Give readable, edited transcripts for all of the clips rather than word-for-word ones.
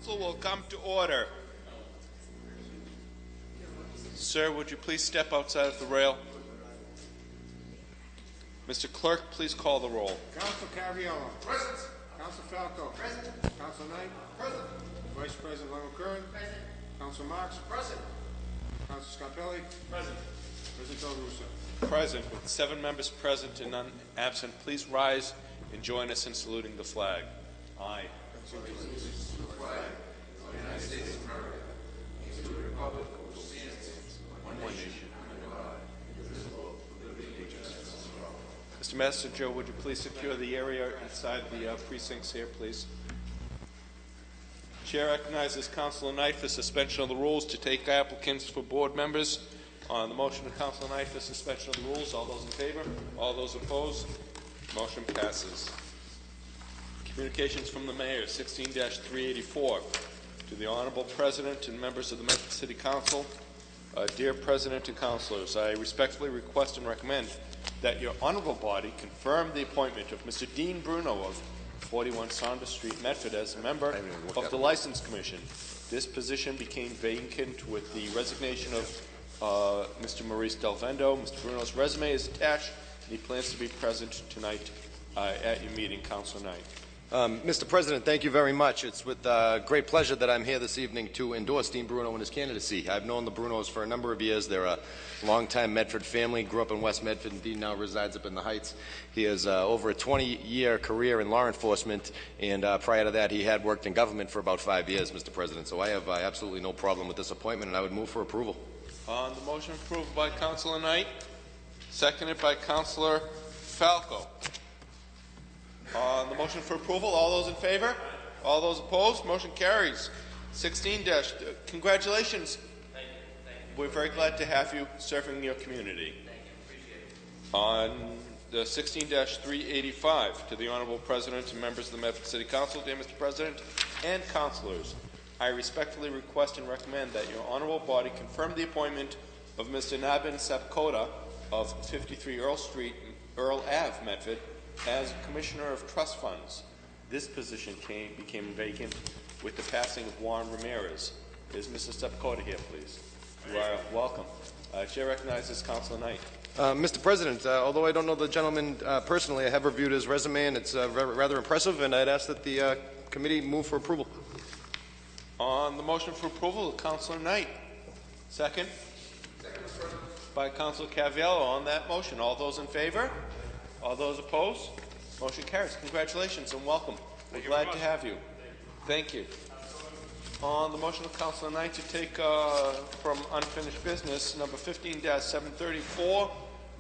Will come to order. Sir, would you please step outside of the rail? Mr. Clerk, please call the roll. Council Cariello. Present. Council Falco. Present. Council Knight. Present. Vice President Longo-Kern. Present. Council Marks. Present. Council Scarpelli. Present. President Del Russo. Present, with 7 members present and none absent. Please rise and join us in saluting the flag. Aye. Mr. Messenger, would you please secure the area inside the precincts here, please? Chair recognizes Councilor Knight for suspension of the rules to take applicants for board members. On the motion of Councilor Knight for suspension of the rules, all those in favor? All those opposed? Motion passes. Communications from the Mayor, 16-384. To the Honorable President and members of the Medford City Council, dear President and Councilors, I respectfully request and recommend that your honorable body confirm the appointment of Mr. Dean Bruno of 41 Saunders Street, Medford, as a member of the License Commission. This position became vacant with the resignation of Mr. Maurice Del Vendo. Mr. Bruno's resume is attached, and he plans to be present tonight at your meeting, Councilor Knight. Mr. President, thank you very much. It's with great pleasure that I'm here this evening to endorse Dean Bruno in his candidacy. I've known the Brunos for a number of years. They're a longtime Medford family, grew up in West Medford, and Dean now resides up in the Heights. He has over a 20-year career in law enforcement, and prior to that he had worked in government for about 5 years, Mr. President. So I have absolutely no problem with this appointment, and I would move for approval. On the motion approved by Councilor Knight, seconded by Councilor Falco. On the motion for approval, all those in favor? All those opposed? Motion carries. 16- congratulations. Thank you. We're very glad to have you serving your community. Thank you. Appreciate it. On the 16-385, to the Honorable President and members of the Medford City Council, dear Mr. President and Councilors, I respectfully request and recommend that your honorable body confirm the appointment of Mr. Nabin Sapkota of 53 Earl Ave, Medford, as Commissioner of Trust Funds. This position became vacant with the passing of Juan Ramirez. Is Mr. Sapkota here, please? You are welcome. Chair recognizes Councilor Knight. Mr. President, although I don't know the gentleman personally, I have reviewed his resume, and it's rather impressive, and I'd ask that the committee move for approval. On the motion for approval, Councilor Knight. Second? Second, Mr. President. By Councilor Caviello. On that motion, all those in favor? All those opposed? Motion carries. Congratulations and welcome. We're glad to have you. Thank you. On the motion of Councilor Knight to take from unfinished business, number 15-734,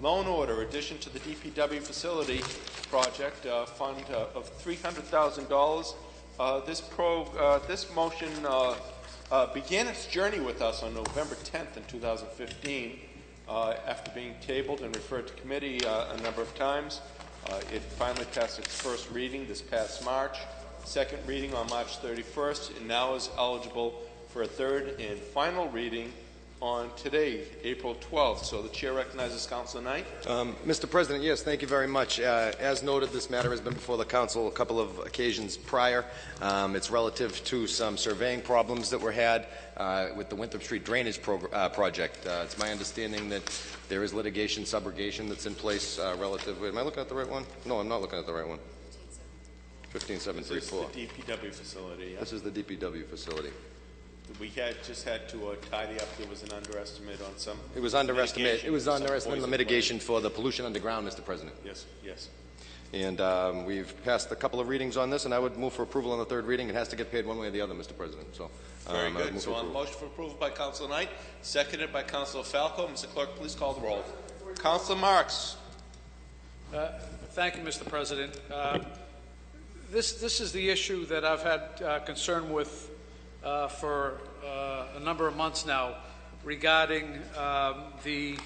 loan order, addition to the DPW facility project, fund of $300,000. This motion began its journey with us on November 10th in 2015. After being tabled and referred to committee a number of times, it finally passed its first reading this past March, second reading on March 31st, and now is eligible for a third and final reading on today, April 12th. So the chair recognizes Councilor Knight. Mr. President, yes, thank you very much. As noted, this matter has been before the council a couple of occasions prior. It's relative to some surveying problems that were had with the Winthrop Street drainage project. It's my understanding that there is litigation subrogation that's in place relative. Wait, am I looking at the right one? No, I'm not looking at the right one. 15734. This is the DPW facility. Yeah? This is the DPW facility. We just had to tidy up. There was an underestimate on some. It was underestimate. It was underestimate the mitigation for the pollution underground, Mr. President. Yes, yes. And we've passed a couple of readings on this, and I would move for approval on the third reading. It has to get paid one way or the other, Mr. President. So very good. So on the motion for approval by Councilor Knight, seconded by Councilor Falco. Mr. Clerk, please call the roll. Councilor Marks. Thank you, Mr. President. This is the issue that I've had concern with for a number of months now regarding the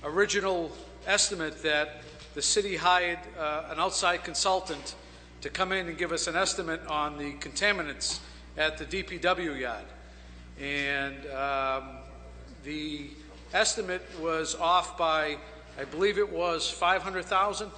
original estimate that the city hired an outside consultant to come in and give us an estimate on the contaminants at the DPW yard. And the estimate was off by, I believe it was $500,000.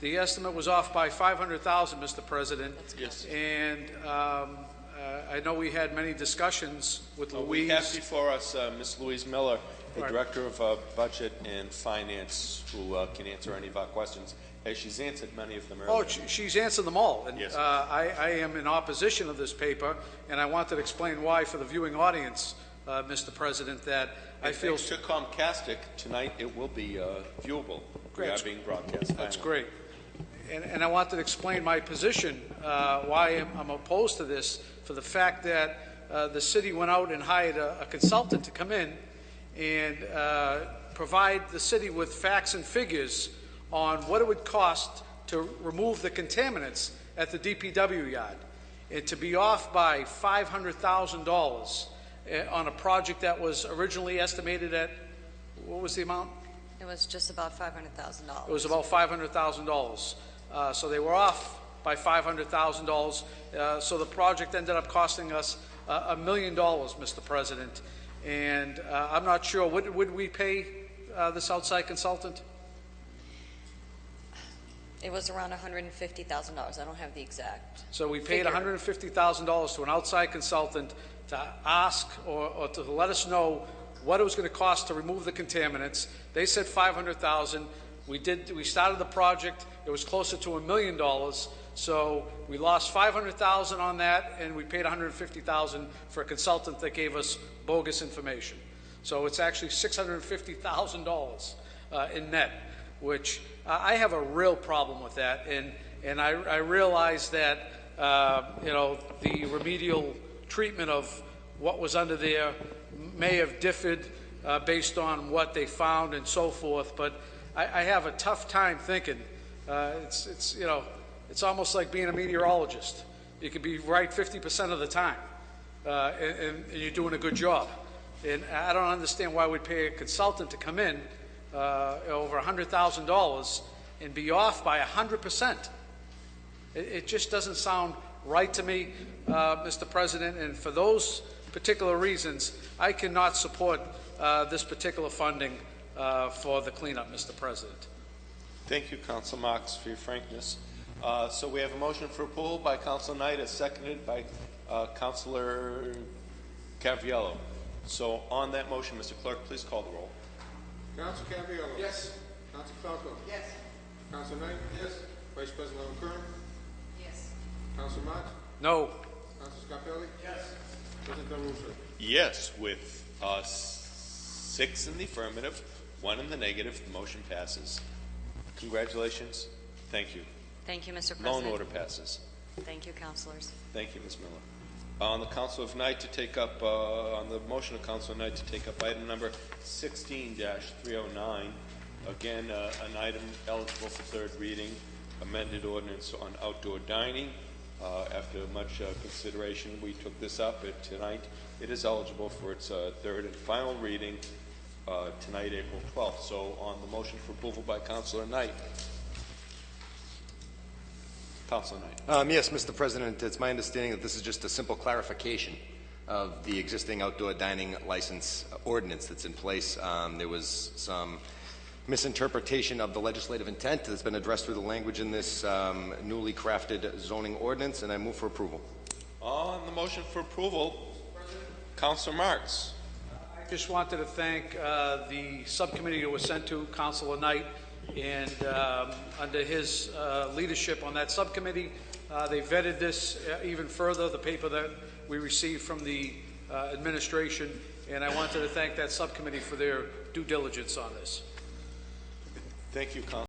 The estimate was off by $500,000, Mr. President. Yes. And I know we had many discussions with Louise. We have before us Ms. Louise Miller, the Right. Director of Budget and Finance, who can answer any of our questions, as she's answered many of them earlier. Oh, she's answered them all. And Yes. I am in opposition of this paper, and I wanted to explain why for the viewing audience, Mr. President, that I And feel... thanks to Comcastic, tonight it will be viewable. We are being broadcast. That's finally. great. And I wanted to explain my position, why I'm opposed to this, for the fact that the city went out and hired a consultant to come in and provide the city with facts and figures on what it would cost to remove the contaminants at the DPW yard, and to be off by $500,000 on a project that was originally estimated at, what was the amount? It was just about $500,000. It was about $500,000. So they were off by $500,000. So the project ended up costing us $1 million, Mr. President. And I'm not sure, would we pay this outside consultant? It was around $150,000. I don't have the exact. So we paid figure. $150,000 to an outside consultant to ask or to let us know what it was going to cost to remove the contaminants. They said $500,000. We started the project. It was closer to $1 million. So we lost $500,000 on that, and we paid $150,000 for a consultant that gave us bogus information. So it's actually $650,000 in net, which I have a real problem with that. And I realize that the remedial treatment of what was under there may have differed based on what they found and so forth, but I have a tough time thinking. It's almost like being a meteorologist. You can be right 50% of the time, and you're doing a good job. And I don't understand why we'd pay a consultant to come in over $100,000 and be off by 100%. It just doesn't sound right to me, Mr. President, and for those particular reasons, I cannot support this particular funding for the cleanup, Mr. President. Thank you, Council Marks, for your frankness. So we have a motion for approval by Councilor Knight, as seconded by Councilor Caviello. So on that motion, Mr. Clerk, please call the roll. Council Caviello. Yes. Council Falco. Yes. Council Knight. Yes. Vice President Curran. Yes. Council Marks. No. Council Scarpelli. Yes. President Del Russo. Yes, with 6 in the affirmative, 1 in the negative, the motion passes. Congratulations. Thank you. Thank you, Mr. President. Loan order passes. Thank you, councilors. Thank you, Ms. Miller. On the Council of Knight to take up, on the motion of Council of Knight to take up item number 16-309, again, an item eligible for third reading, amended ordinance on outdoor dining. After much consideration, we took this up tonight. It is eligible for its third and final reading tonight, April 12th. So on the motion for approval by Councilor Knight. Councilor Knight. Yes, Mr. President, it's my understanding that this is just a simple clarification of the existing outdoor dining license ordinance that's in place. There was some misinterpretation of the legislative intent that's been addressed through the language in this newly crafted zoning ordinance, and I move for approval. On the motion for approval, Councilor Marks. I just wanted to thank the subcommittee that was sent to Councilor Knight, and under his leadership on that subcommittee, they vetted this even further, the paper that we received from the administration, and I wanted to thank that subcommittee for their due diligence on this. Thank you, Councilor.